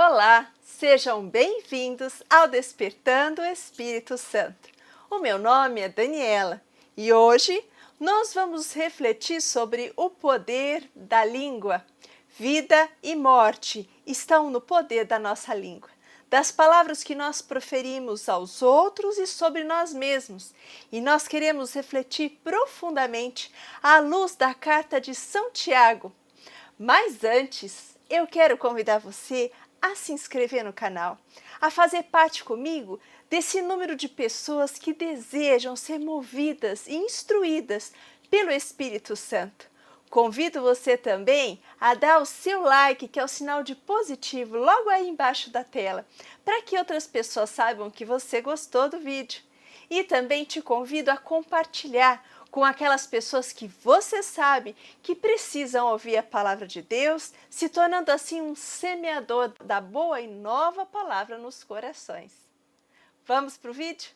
Olá, sejam bem-vindos ao Despertando o Espírito Santo. O meu nome é Daniela e hoje nós vamos refletir sobre o poder da língua. Vida e morte estão no poder da nossa língua, das palavras que nós proferimos aos outros e sobre nós mesmos. E nós queremos refletir profundamente à luz da carta de São Tiago. Mas antes, eu quero convidar você a se inscrever no canal, a fazer parte comigo desse número de pessoas que desejam ser movidas e instruídas pelo Espírito Santo. Convido você também a dar o seu like, que é o sinal de positivo, logo aí embaixo da tela, para que outras pessoas saibam que você gostou do vídeo. E também te convido a compartilhar com aquelas pessoas que você sabe que precisam ouvir a palavra de Deus, se tornando assim um semeador da boa e nova palavra nos corações. Vamos para o vídeo?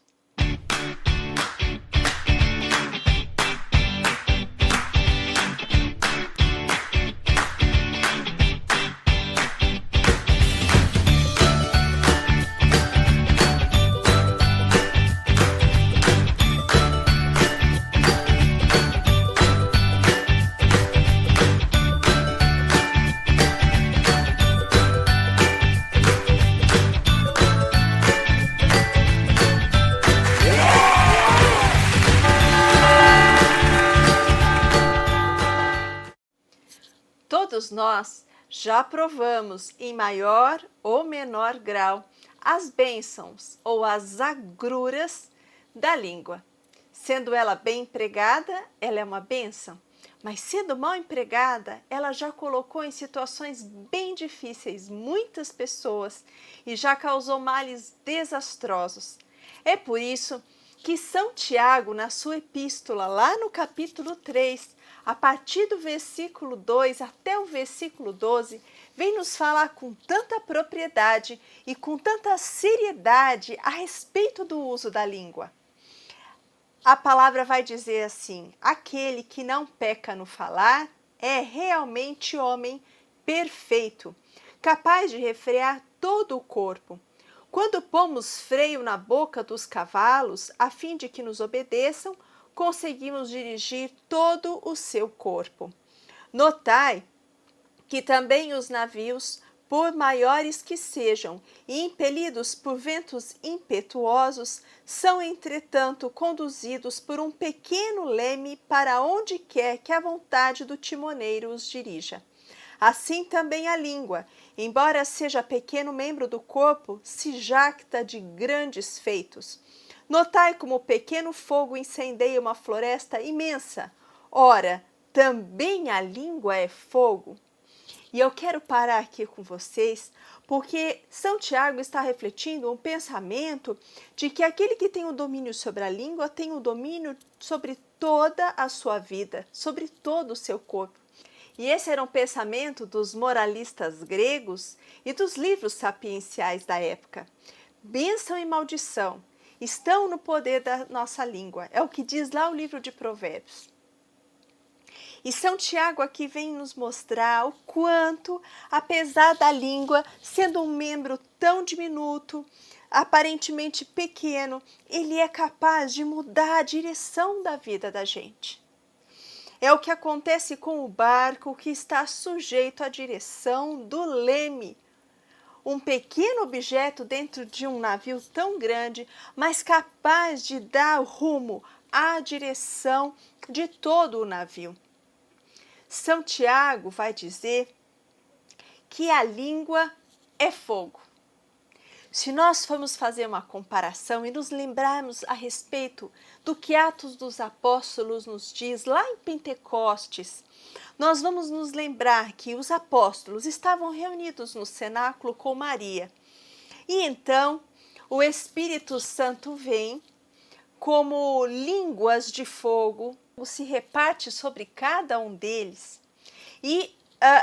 Todos nós já provamos, em maior ou menor grau, as bênçãos ou as agruras da língua. Sendo ela bem empregada, ela é uma bênção, mas sendo mal empregada, ela já colocou em situações bem difíceis muitas pessoas e já causou males desastrosos. É por isso que São Tiago, na sua epístola, lá no capítulo 3, a partir do versículo 2 até o versículo 12, vem nos falar com tanta propriedade e com tanta seriedade a respeito do uso da língua. A palavra vai dizer assim: aquele que não peca no falar é realmente homem perfeito, capaz de refrear todo o corpo. Quando pomos freio na boca dos cavalos, a fim de que nos obedeçam, conseguimos dirigir todo o seu corpo. Notai que também os navios, por maiores que sejam e impelidos por ventos impetuosos, são entretanto conduzidos por um pequeno leme para onde quer que a vontade do timoneiro os dirija. Assim também a língua, embora seja pequeno membro do corpo, se jacta de grandes feitos. Notai como o pequeno fogo incendeia uma floresta imensa. Ora, também a língua é fogo. E eu quero parar aqui com vocês, porque São Tiago está refletindo um pensamento de que aquele que tem o domínio sobre a língua tem o domínio sobre toda a sua vida, sobre todo o seu corpo. E esse era um pensamento dos moralistas gregos e dos livros sapienciais da época. Bênção e maldição estão no poder da nossa língua. É o que diz lá o livro de Provérbios. E São Tiago aqui vem nos mostrar o quanto, apesar da língua sendo um membro tão diminuto, aparentemente pequeno, ele é capaz de mudar a direção da vida da gente. É o que acontece com o barco que está sujeito à direção do leme. Um pequeno objeto dentro de um navio tão grande, mas capaz de dar rumo à direção de todo o navio. São Tiago vai dizer que a língua é fogo. Se nós formos fazer uma comparação e nos lembrarmos a respeito do que Atos dos Apóstolos nos diz lá em Pentecostes, nós vamos nos lembrar que os apóstolos estavam reunidos no cenáculo com Maria. E então o Espírito Santo vem como línguas de fogo, se reparte sobre cada um deles. E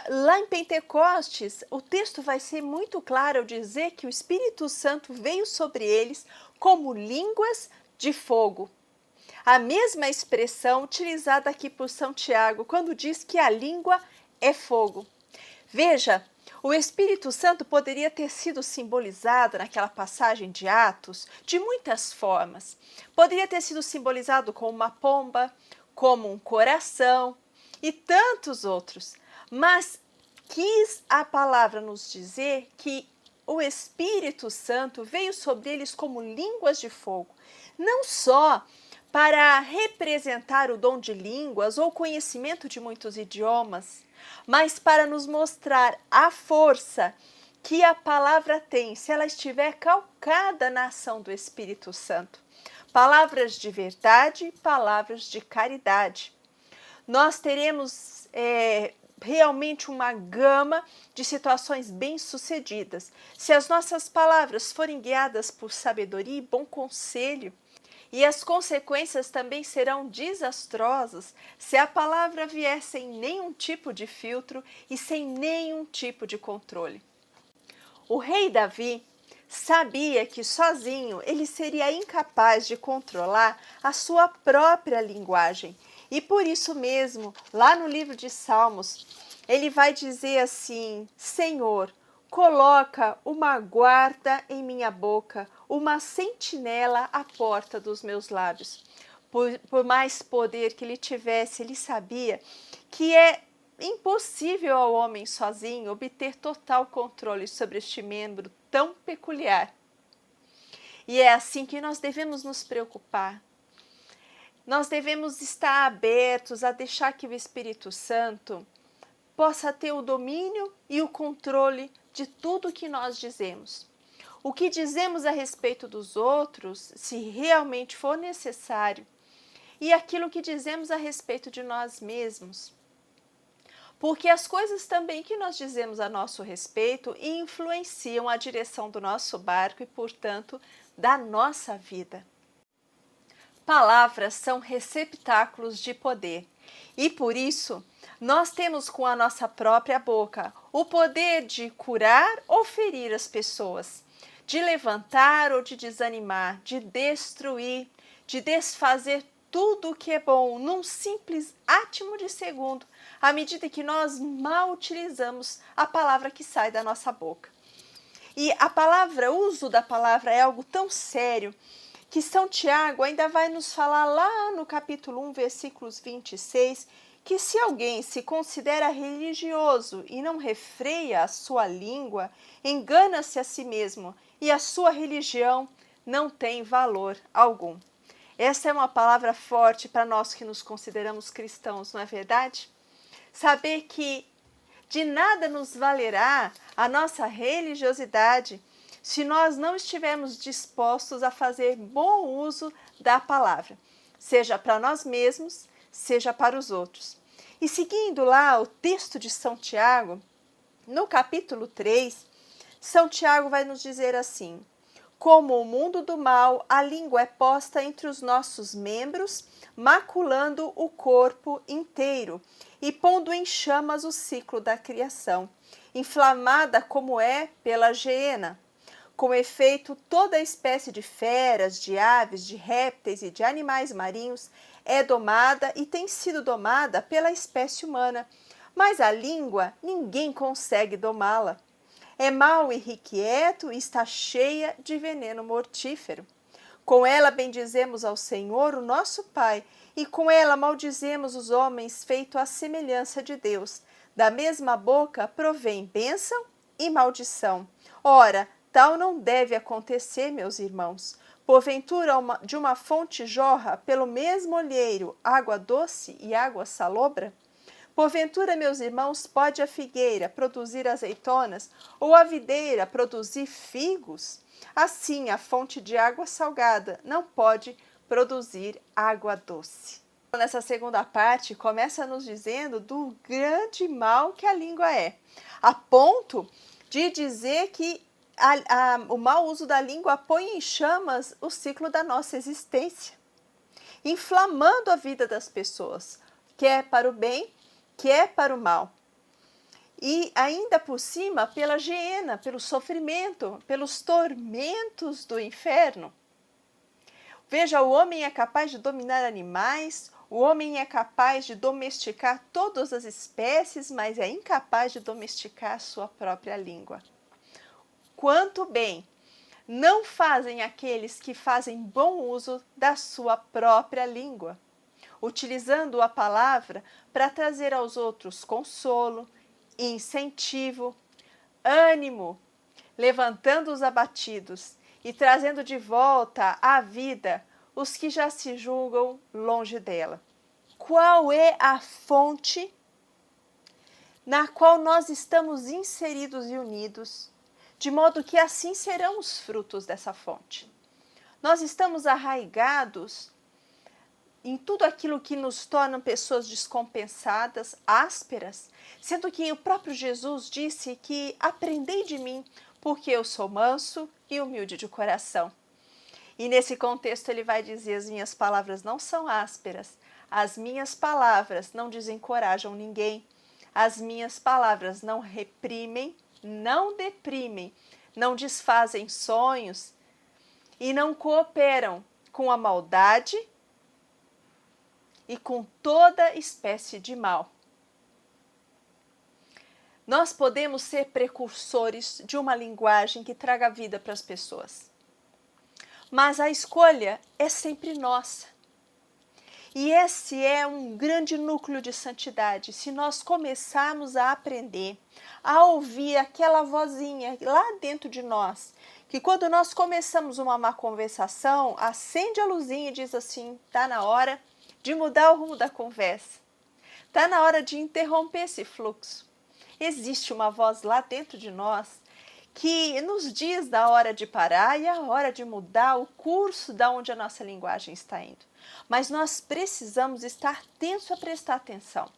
lá em Pentecostes, o texto vai ser muito claro ao dizer que o Espírito Santo veio sobre eles como línguas de fogo. A mesma expressão utilizada aqui por São Tiago, quando diz que a língua é fogo. Veja, O Espírito Santo poderia ter sido simbolizado naquela passagem de Atos de muitas formas. Poderia ter sido simbolizado como uma pomba, como um coração e tantos outros. Mas quis a palavra nos dizer que o Espírito Santo veio sobre eles como línguas de fogo, não só para representar o dom de línguas ou conhecimento de muitos idiomas, mas para nos mostrar a força que a palavra tem se ela estiver calcada na ação do Espírito Santo. Palavras de verdade, palavras de caridade. Nós teremos realmente uma gama de situações bem-sucedidas se as nossas palavras forem guiadas por sabedoria e bom conselho. E as consequências também serão desastrosas se a palavra vier sem nenhum tipo de filtro e sem nenhum tipo de controle. O rei Davi sabia que sozinho ele seria incapaz de controlar a sua própria linguagem. E por isso mesmo, lá no livro de Salmos, ele vai dizer assim: Senhor, coloca uma guarda em minha boca, uma sentinela à porta dos meus lábios. Por mais poder que ele tivesse, ele sabia que é impossível ao homem sozinho obter total controle sobre este membro tão peculiar. E é assim que nós devemos nos preocupar. Nós devemos estar abertos a deixar que o Espírito Santo possa ter o domínio e o controle de tudo que nós dizemos. O que dizemos a respeito dos outros, se realmente for necessário, e aquilo que dizemos a respeito de nós mesmos. Porque as coisas também que nós dizemos a nosso respeito influenciam a direção do nosso barco e, portanto, da nossa vida. Palavras são receptáculos de poder e, por isso, nós temos com a nossa própria boca o poder de curar ou ferir as pessoas, de levantar ou de desanimar, de destruir, de desfazer tudo o que é bom num simples átimo de segundo, à medida que nós mal utilizamos a palavra que sai da nossa boca. E o uso da palavra é algo tão sério que São Tiago ainda vai nos falar lá no capítulo 1, versículos 26, que se alguém se considera religioso e não refreia a sua língua, engana-se a si mesmo e a sua religião não tem valor algum. Essa é uma palavra forte para nós que nos consideramos cristãos, não é verdade? Saber que de nada nos valerá a nossa religiosidade se nós não estivermos dispostos a fazer bom uso da palavra, seja para nós mesmos, seja para os outros. E seguindo lá o texto de São Tiago, no capítulo 3, São Tiago vai nos dizer assim: como o mundo do mal, a língua é posta entre os nossos membros, maculando o corpo inteiro e pondo em chamas o ciclo da criação, inflamada como é pela geena. Com efeito, toda espécie de feras, de aves, de répteis e de animais marinhos é domada e tem sido domada pela espécie humana, mas a língua ninguém consegue domá-la. É mau e irrequieto e está cheia de veneno mortífero. Com ela bendizemos ao Senhor, o nosso Pai, e com ela maldizemos os homens feitos à semelhança de Deus. Da mesma boca provém bênção e maldição. Ora, tal não deve acontecer, meus irmãos. Porventura, de uma fonte jorra pelo mesmo olheiro água doce e água salobra? Porventura, meus irmãos, pode a figueira produzir azeitonas ou a videira produzir figos? Assim, a fonte de água salgada não pode produzir água doce. Nessa segunda parte, começa nos dizendo do grande mal que a língua é, a ponto de dizer que o mau uso da língua põe em chamas o ciclo da nossa existência, inflamando a vida das pessoas, quer para o bem, quer para o mal. E ainda por cima, pela geena, pelo sofrimento, pelos tormentos do inferno. Veja, o homem é capaz de dominar animais, O homem é capaz de domesticar todas as espécies, mas é incapaz de domesticar a sua própria língua. Quanto bem não fazem aqueles que fazem bom uso da sua própria língua, utilizando a palavra para trazer aos outros consolo, incentivo, ânimo, levantando os abatidos e trazendo de volta à vida os que já se julgam longe dela. Qual é a fonte na qual nós estamos inseridos e unidos, de modo que assim serão os frutos dessa fonte? Nós estamos arraigados em tudo aquilo que nos torna pessoas descompensadas, ásperas, sendo que o próprio Jesus disse que aprendei de mim, porque eu sou manso e humilde de coração. E nesse contexto ele vai dizer: as minhas palavras não são ásperas, as minhas palavras não desencorajam ninguém, as minhas palavras não reprimem, não deprimem, não desfazem sonhos e não cooperam com a maldade e com toda espécie de mal. Nós podemos ser precursores de uma linguagem que traga vida para as pessoas, mas a escolha é sempre nossa. E esse é um grande núcleo de santidade. Se nós começarmos a aprender, a ouvir aquela vozinha lá dentro de nós, que quando nós começamos uma má conversação, acende a luzinha e diz assim: está na hora de mudar o rumo da conversa, está na hora de interromper esse fluxo. Existe uma voz lá dentro de nós que nos diz da hora de parar e a hora de mudar o curso da onde a nossa linguagem está indo. Mas nós precisamos estar tensos a prestar atenção,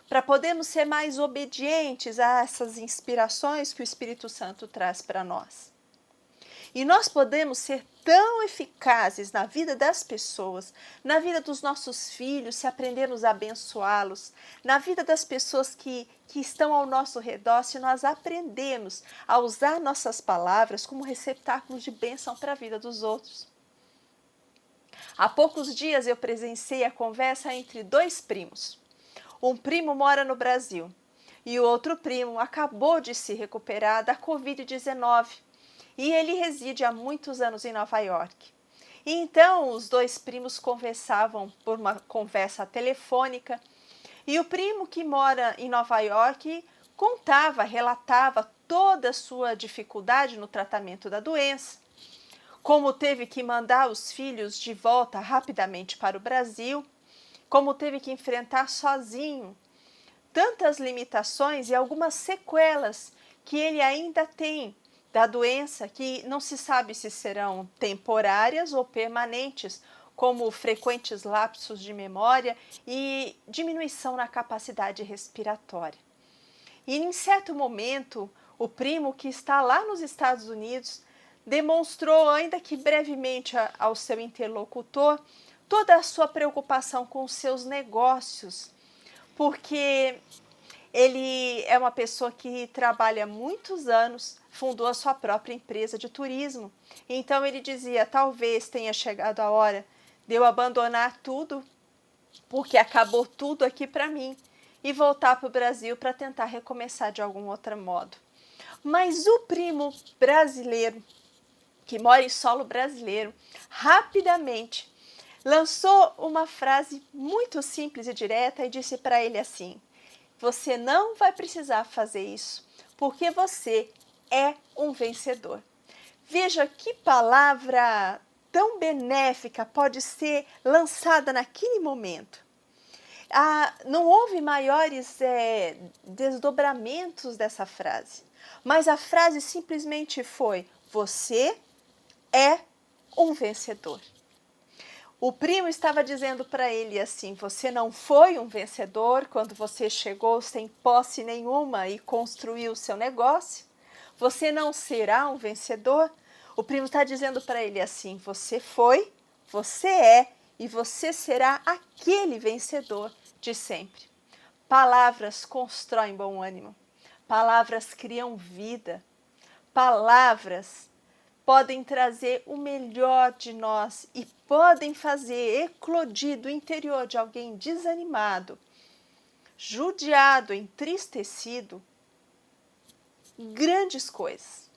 para podermos ser mais obedientes a essas inspirações que o Espírito Santo traz para nós. E nós podemos ser tão eficazes na vida das pessoas, na vida dos nossos filhos, se aprendermos a abençoá-los, na vida das pessoas que estão ao nosso redor, se nós aprendemos a usar nossas palavras como receptáculos de bênção para a vida dos outros. Há poucos dias eu presenciei a conversa entre dois primos. Um primo mora no Brasil e o outro primo acabou de se recuperar da Covid-19. E ele reside há muitos anos em Nova York. E então os dois primos conversavam por uma conversa telefônica e o primo que mora em Nova York contava, relatava toda a sua dificuldade no tratamento da doença, como teve que mandar os filhos de volta rapidamente para o Brasil, como teve que enfrentar sozinho tantas limitações e algumas sequelas que ele ainda tem da doença, que não se sabe se serão temporárias ou permanentes, como frequentes lapsos de memória e diminuição na capacidade respiratória. E em certo momento, o primo que está lá nos Estados Unidos demonstrou, ainda que brevemente ao seu interlocutor, toda a sua preocupação com os seus negócios, porque ele é uma pessoa que trabalha muitos anos, fundou a sua própria empresa de turismo. Então ele dizia: talvez tenha chegado a hora de eu abandonar tudo, porque acabou tudo aqui para mim, e voltar para o Brasil para tentar recomeçar de algum outro modo. Mas o primo brasileiro, que mora em solo brasileiro, rapidamente lançou uma frase muito simples e direta e disse para ele assim: você não vai precisar fazer isso, porque você é um vencedor. Veja que palavra tão benéfica pode ser lançada naquele momento. Não houve maiores desdobramentos dessa frase, mas a frase simplesmente foi: você é um vencedor. O primo estava dizendo para ele assim: você não foi um vencedor quando você chegou sem posse nenhuma e construiu o seu negócio? Você não será um vencedor? O primo está dizendo para ele assim: você foi, você é e você será aquele vencedor de sempre. Palavras constroem bom ânimo, palavras criam vida, palavras podem trazer o melhor de nós e podem fazer eclodir do interior de alguém desanimado, judiado, entristecido, grandes coisas.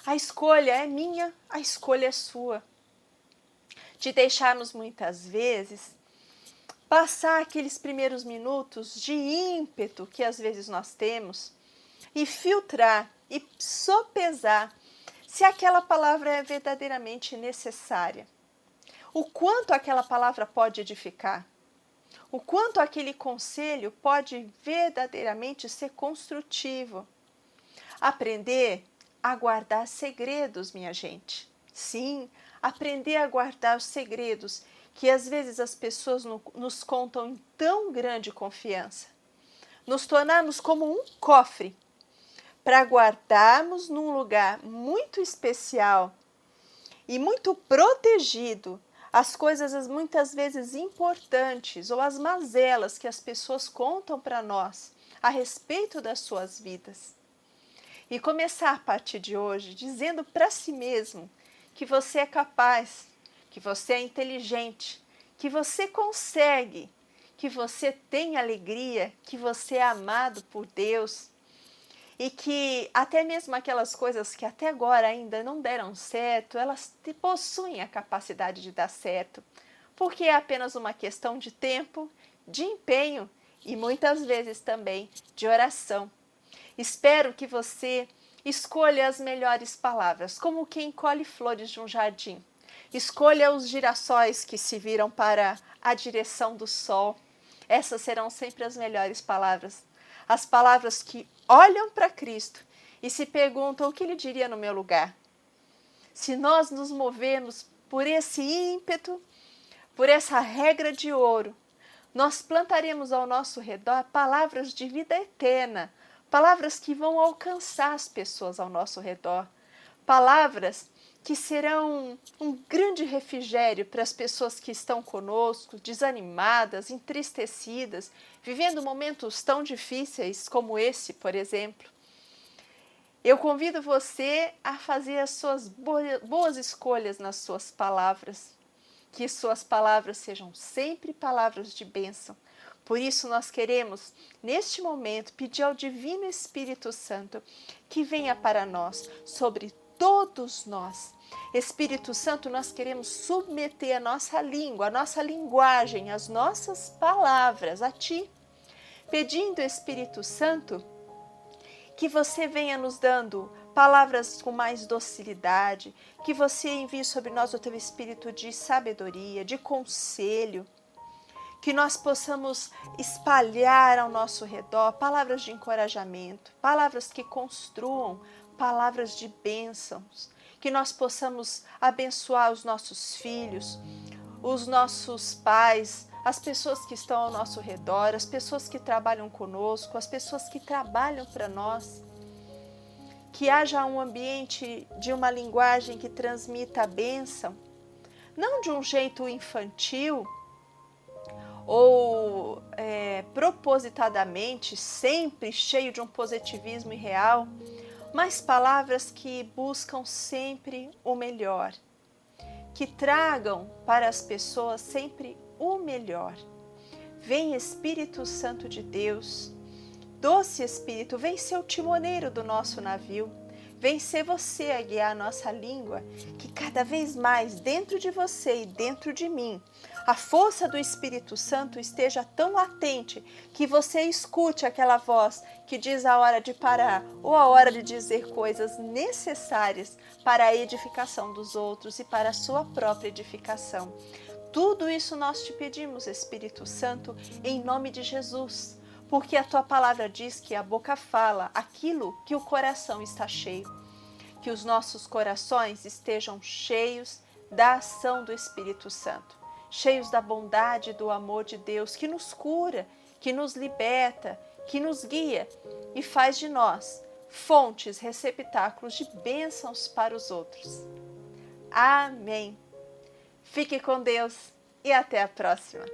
A escolha é minha, a escolha é sua. De deixarmos muitas vezes passar aqueles primeiros minutos de ímpeto que às vezes nós temos e filtrar e sopesar se aquela palavra é verdadeiramente necessária. O quanto aquela palavra pode edificar. O quanto aquele conselho pode verdadeiramente ser construtivo. Aprender a guardar segredos, minha gente. Sim, aprender a guardar os segredos que às vezes as pessoas nos contam em tão grande confiança. Nos tornarmos como um cofre para guardarmos num lugar muito especial e muito protegido as coisas muitas vezes importantes ou as mazelas que as pessoas contam para nós a respeito das suas vidas. E começar a partir de hoje dizendo para si mesmo que você é capaz, que você é inteligente, que você consegue, que você tem alegria, que você é amado por Deus e que até mesmo aquelas coisas que até agora ainda não deram certo, elas possuem a capacidade de dar certo, porque é apenas uma questão de tempo, de empenho e muitas vezes também de oração. Espero que você escolha as melhores palavras, como quem colhe flores de um jardim. Escolha os girassóis que se viram para a direção do sol. Essas serão sempre as melhores palavras. As palavras que olham para Cristo e se perguntam o que Ele diria no meu lugar. Se nós nos movemos por esse ímpeto, por essa regra de ouro, nós plantaremos ao nosso redor palavras de vida eterna, palavras que vão alcançar as pessoas ao nosso redor, palavras que serão um grande refrigério para as pessoas que estão conosco, desanimadas, entristecidas, vivendo momentos tão difíceis como esse, por exemplo. Eu convido você a fazer as suas boas escolhas nas suas palavras, que suas palavras sejam sempre palavras de bênção. Por isso nós queremos, neste momento, pedir ao Divino Espírito Santo que venha para nós, sobre todos nós. Espírito Santo, nós queremos submeter a nossa língua, a nossa linguagem, as nossas palavras a Ti, pedindo, Espírito Santo, que você venha nos dando palavras com mais docilidade, que você envie sobre nós o Teu Espírito de sabedoria, de conselho, que nós possamos espalhar ao nosso redor palavras de encorajamento, palavras que construam, palavras de bênçãos, que nós possamos abençoar os nossos filhos, os nossos pais, as pessoas que estão ao nosso redor, as pessoas que trabalham conosco, as pessoas que trabalham para nós. Que haja um ambiente de uma linguagem que transmita a bênção, não de um jeito infantil, ou propositadamente, sempre cheio de um positivismo irreal, mas palavras que buscam sempre o melhor, que tragam para as pessoas sempre o melhor. Vem Espírito Santo de Deus, doce Espírito, vem ser o timoneiro do nosso navio, vem ser você a guiar a nossa língua, que cada vez mais dentro de você e dentro de mim, a força do Espírito Santo esteja tão latente que você escute aquela voz que diz a hora de parar ou a hora de dizer coisas necessárias para a edificação dos outros e para a sua própria edificação. Tudo isso nós te pedimos, Espírito Santo, em nome de Jesus, porque a tua palavra diz que a boca fala aquilo que o coração está cheio. Que os nossos corações estejam cheios da ação do Espírito Santo, cheios da bondade e do amor de Deus, que nos cura, que nos liberta, que nos guia e faz de nós fontes, receptáculos de bênçãos para os outros. Amém. Fique com Deus e até a próxima.